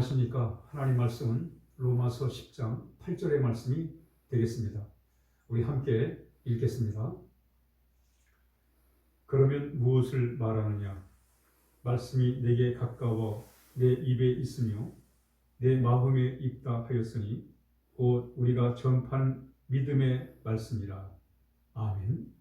안녕하십니까. 하나님 말씀은 로마서 10장 8절의 말씀이 되겠습니다. 우리 함께 읽겠습니다. 그러면 무엇을 말하느냐? 말씀이 내게 가까워 내 입에 있으며 내 마음에 있다 하였으니 곧 우리가 전파하는 믿음의 말씀이라. 아멘.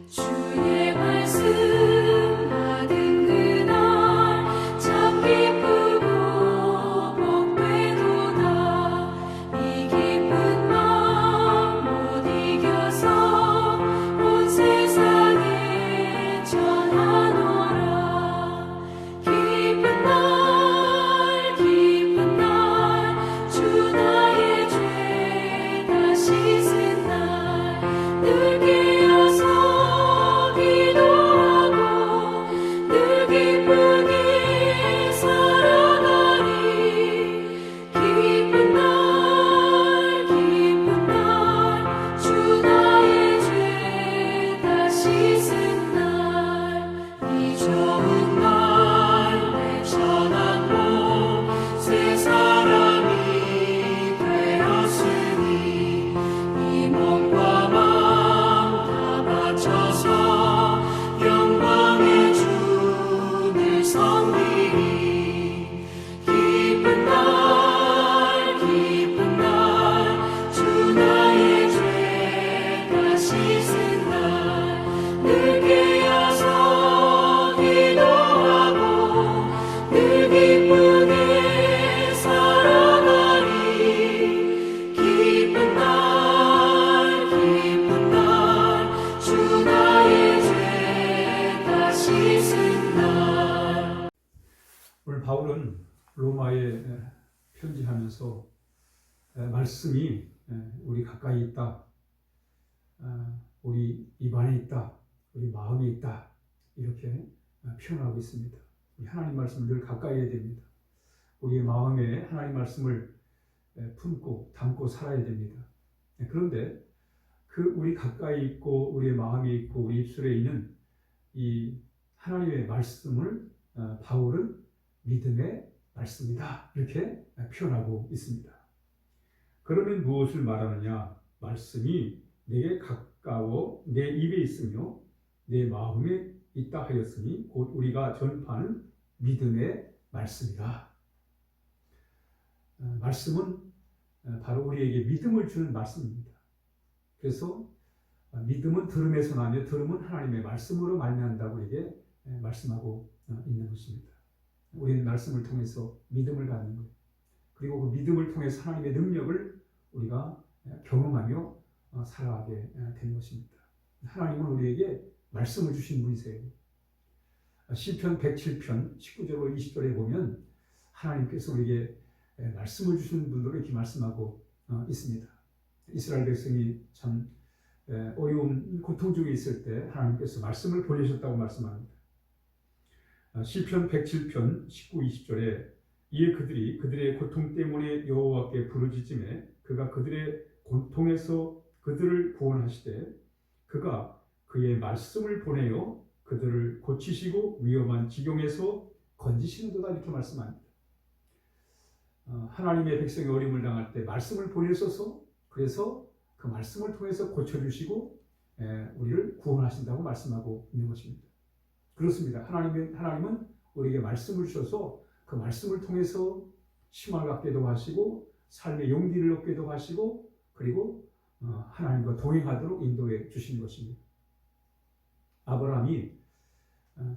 주의 말씀 받은 그날 참 기쁘고 복되도다. 이 기쁜 마음 못 이겨서 온 세상에 전하노라. 기쁜 날 주 나의 죄 다 씻은 날 늘 깨어서 기도하고 늘 기쁘게 살아가리. 기쁜 날 주 나의 죄 다 씻은 날 이 좋은 날 내 전한 몸 새 사람이 되었으니 이 몸과 마음 다 바쳐서 영광의 주를 섬기리. 기쁜 날 주 나의 죄 다 씻은 날 늘 깨어서 기도하고 늘 기쁘게 살아가리. 기쁜 날 주 나의 죄 다 씻은 날. 오늘 바울은 로마에 편지하면서 말씀이 우리 가까이 있다, 우리 입안에 있다, 우리 마음에 있다, 이렇게 표현하고 있습니다. 우리 하나님 말씀을 늘 가까이 해야 됩니다. 우리의 마음에 하나님 말씀을 품고 담고 살아야 됩니다. 그런데 그 우리 가까이 있고 우리의 마음에 있고 우리 입술에 있는 이 하나님의 말씀을 바울은 믿음의 말씀이다, 이렇게 표현하고 있습니다. 그러면 무엇을 말하느냐? 말씀이 내게 가까워 내 입에 있으며 내 마음에 있다 하였으니 곧 우리가 전파하는 믿음의 말씀이라. 말씀은 바로 우리에게 믿음을 주는 말씀입니다. 그래서 믿음은 들음에서 나며 들음은 하나님의 말씀으로 말미암는다고 이게 말씀하고 있는 것입니다. 우리는 말씀을 통해서 믿음을 갖는 거예요. 그리고 그 믿음을 통해서 하나님의 능력을 우리가 경험하며 살아가게 되는 것입니다. 하나님은 우리에게 말씀을 주신 분이세요. 시편 107편 19절로 20절에 보면 하나님께서 우리에게 말씀을 주신 분으로 이렇게 말씀하고 있습니다. 이스라엘 백성이 참 어려운 고통 중에 있을 때 하나님께서 말씀을 보내셨다고 말씀합니다. 시편 107편 19, 20절에 이에 그들의 고통 때문에 여호와께 부르짖음에 그가 그들의 고통에서 그들을 구원하시되 그가 그의 말씀을 보내어 그들을 고치시고 위험한 지경에서 건지시는도다, 이렇게 말씀합니다. 하나님의 백성이 어려움을 당할 때 말씀을 보내셔서 그래서 그 말씀을 통해서 고쳐주시고 우리를 구원하신다고 말씀하고 있는 것입니다. 그렇습니다. 하나님은 우리에게 말씀을 주셔서 그 말씀을 통해서 희망을 갖게도 하시고 삶의 용기를 얻게도 하시고 그리고 하나님과 동행하도록 인도해 주시는 것입니다. 아브라함이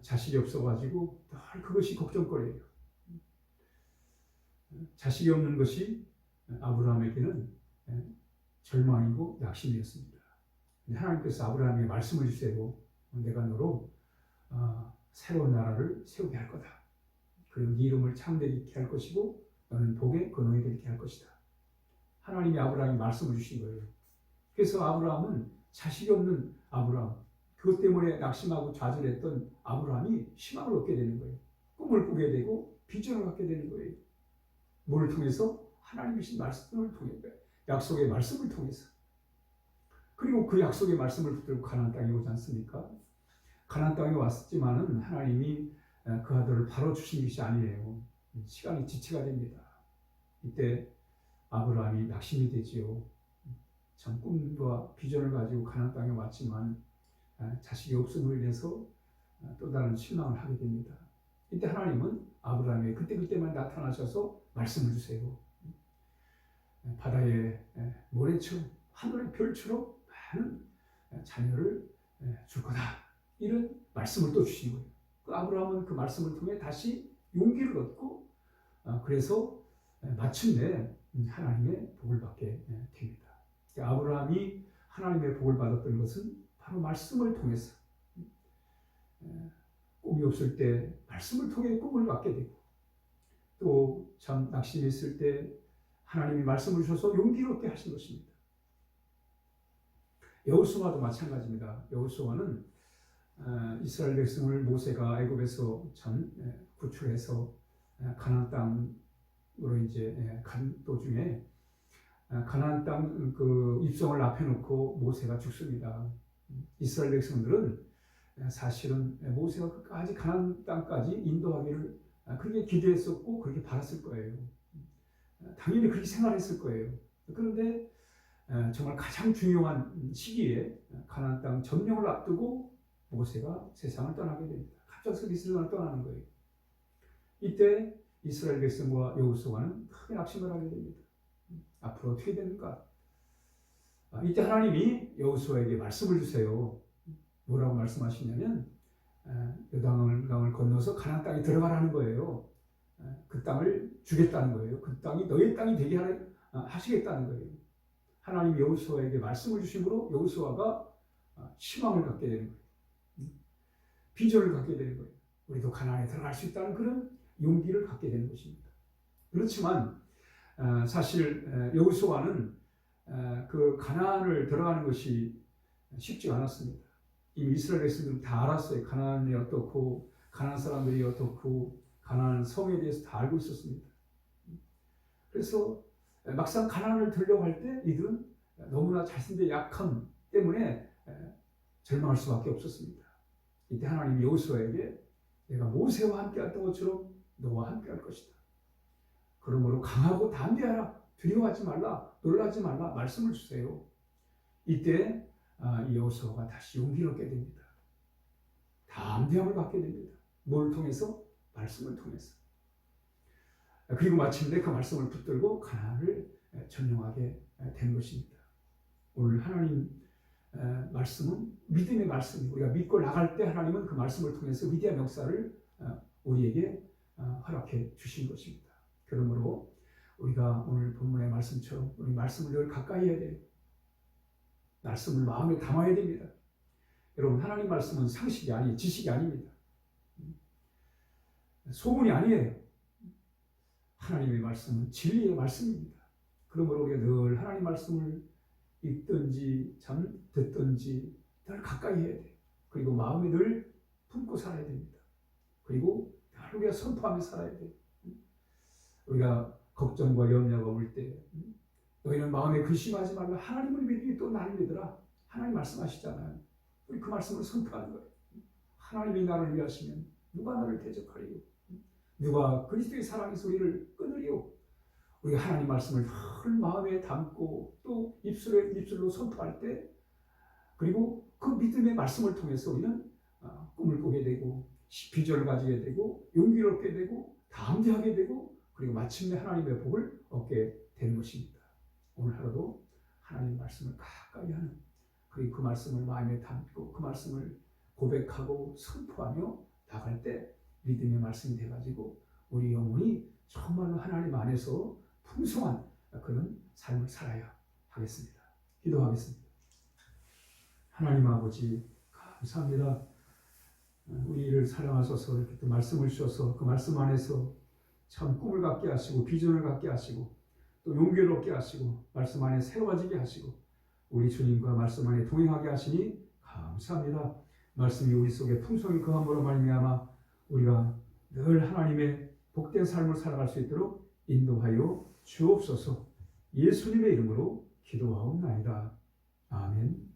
자식이 없어가지고 늘 그것이 걱정거리예요. 자식이 없는 것이 아브라함에게는 절망이고 낙심이었습니다. 하나님께서 아브라함에게 말씀을 주세요. 내가 너로 새로운 나라를 세우게 할 거다. 그리고 네 이름을 창대케 할 것이고 너는 복의 근원이 되게 할 것이다. 하나님이 아브라함에 말씀을 주신 거예요. 그래서 아브라함은 자식이 없는 아브라함, 그것 때문에 낙심하고 좌절했던 아브라함이 희망을 얻게 되는 거예요. 꿈을 꾸게 되고 비전을 갖게 되는 거예요. 뭐를 통해서? 하나님이신 말씀을 통해, 약속의 말씀을 통해서. 그리고 그 약속의 말씀을 붙들고 가나안 땅에 오지 않습니까? 가나안 땅에 왔지만은 하나님이 그 아들을 바로 주신 것이 아니에요. 시간이 지체가 됩니다. 이때 아브라함이 낙심이 되지요. 참 꿈과 비전을 가지고 가나안 땅에 왔지만 자식이 없음으로 인해서 또 다른 실망을 하게 됩니다. 이때 하나님은 아브라함에게 그때그때만 나타나셔서 말씀을 주세요. 바다의 모래처럼 하늘의 별처럼 많은 자녀를 줄 거다. 이런 말씀을 또 주신 거예요. 그 아브라함은 그 말씀을 통해 다시 용기를 얻고 그래서 마침내 하나님의 복을 받게 됩니다. 아브라함이 하나님의 복을 받았던 것은 바로 말씀을 통해서 꿈이 없을 때 말씀을 통해 꿈을 갖게 되고 또 참 낙심했을 때 하나님이 말씀을 주셔서 용기를 얻게 하신 것입니다. 여호수아도 마찬가지입니다. 여호수아는 이스라엘 백성을 모세가 애굽에서 참 구출해서 가나안 땅으로 이제 간 도중에 가나안 땅 그 입성을 앞에 놓고 모세가 죽습니다. 이스라엘 백성들은 사실은 모세가 끝까지 가나안 땅까지 인도하기를 그렇게 기대했었고 그렇게 바랐을 거예요. 당연히 그렇게 생각했을 거예요. 그런데 정말 가장 중요한 시기에 가나안 땅 점령을 앞두고 모세가 세상을 떠나게 됩니다. 갑작스럽게 세상을 떠나는 거예요. 이때 이스라엘 백성과 여호수아는 크게 낙심을 하게 됩니다. 앞으로 어떻게 되는가? 이때 하나님이 여호수아에게 말씀을 주세요. 뭐라고 말씀하시냐면 요단강을 건너서 가나안 땅에 들어가라는 거예요. 그 땅을 주겠다는 거예요. 그 땅이 너의 땅이 되게 하시겠다는 거예요. 하나님 여호수아에게 말씀을 주심으로 여호수아가 희망을 갖게 되는 거예요. 비전을 갖게 되는 거예요. 우리도 가나안에 들어갈 수 있다는 그런 용기를 갖게 되는 것입니다. 그렇지만 사실 여호수아는 그 가나안을 들어가는 것이 쉽지 않았습니다. 이미 이스라엘 백성들은 다 알았어요. 가나안이 어떻고 가나안 사람들이 어떻고 가나안 성에 대해서 다 알고 있었습니다. 그래서 막상 가나안을 들려고 할 때 이들은 너무나 자신들의 약함 때문에 절망할 수밖에 없었습니다. 이때 하나님이 여호수아에게 내가 모세와 함께 했던 것처럼 너와 함께 할 것이다. 그러므로 강하고 담대하라. 두려워하지 말라. 놀라지 말라. 말씀을 주세요. 이때 이 여호수아가 다시 용기를 얻게 됩니다. 담대함을 갖게 됩니다. 뭘 통해서? 말씀을 통해서. 그리고 마침내 그 말씀을 붙들고 가나안을 점령하게 된 것입니다. 오늘 하나님 말씀은 믿음의 말씀. 우리가 믿고 나갈 때 하나님은 그 말씀을 통해서 위대한 역사를 우리에게 허락해 주신 것입니다. 그러므로 우리가 오늘 본문의 말씀처럼 우리 말씀을 늘 가까이 해야 돼요. 말씀을 마음에 담아야 됩니다. 여러분 하나님 말씀은 상식이 아니에요. 지식이 아닙니다. 소문이 아니에요. 하나님의 말씀은 진리의 말씀입니다. 그러므로 우리가 늘 하나님 말씀을 읽든지 참 듣든지 늘 가까이 해야 돼요. 그리고 마음에 늘 품고 살아야 됩니다. 그리고 늘 우리가 선포하며 살아야 돼요. 우리가 걱정과 염려가 올 때 너희는 마음에 근심하지 말라. 하나님을 믿으니 또 나를 믿으라. 하나님 말씀하시잖아요. 우리 그 말씀을 선포하는 거예요. 하나님이 나를 위하시면 누가 나를 대적하리요? 누가 그리스도의 사랑에서 우리를 끊으리요? 우리가 하나님 말씀을 늘 마음에 담고 또 입술로 선포할 때 그리고 그 믿음의 말씀을 통해서 우리는 꿈을 꾸게 되고 비전을 가지게 되고 용기를 얻게 되고 담대하게 되고 그리고 마침내 하나님의 복을 얻게 되는 것입니다. 오늘 하루도 하나님 말씀을 가까이 하는 그리고 그 말씀을 마음에 담고 그 말씀을 고백하고 선포하며 나갈 때 믿음의 말씀이 돼가지고 우리 영혼이 정말로 하나님 안에서 풍성한 그런 삶을 살아야 하겠습니다. 기도하겠습니다. 하나님 아버지 감사합니다. 우리를 사랑하셔서 이렇게 또 말씀을 주셔서 그 말씀 안에서 참 꿈을 갖게 하시고 비전을 갖게 하시고 또 용기를 얻게 하시고 말씀 안에 새로워지게 하시고 우리 주님과 말씀 안에 동행하게 하시니 감사합니다. 말씀이 우리 속에 풍성히 거함으로 말미암아 우리가 늘 하나님의 복된 삶을 살아갈 수 있도록 인도하여 주옵소서. 예수님의 이름으로 기도하옵나이다. 아멘.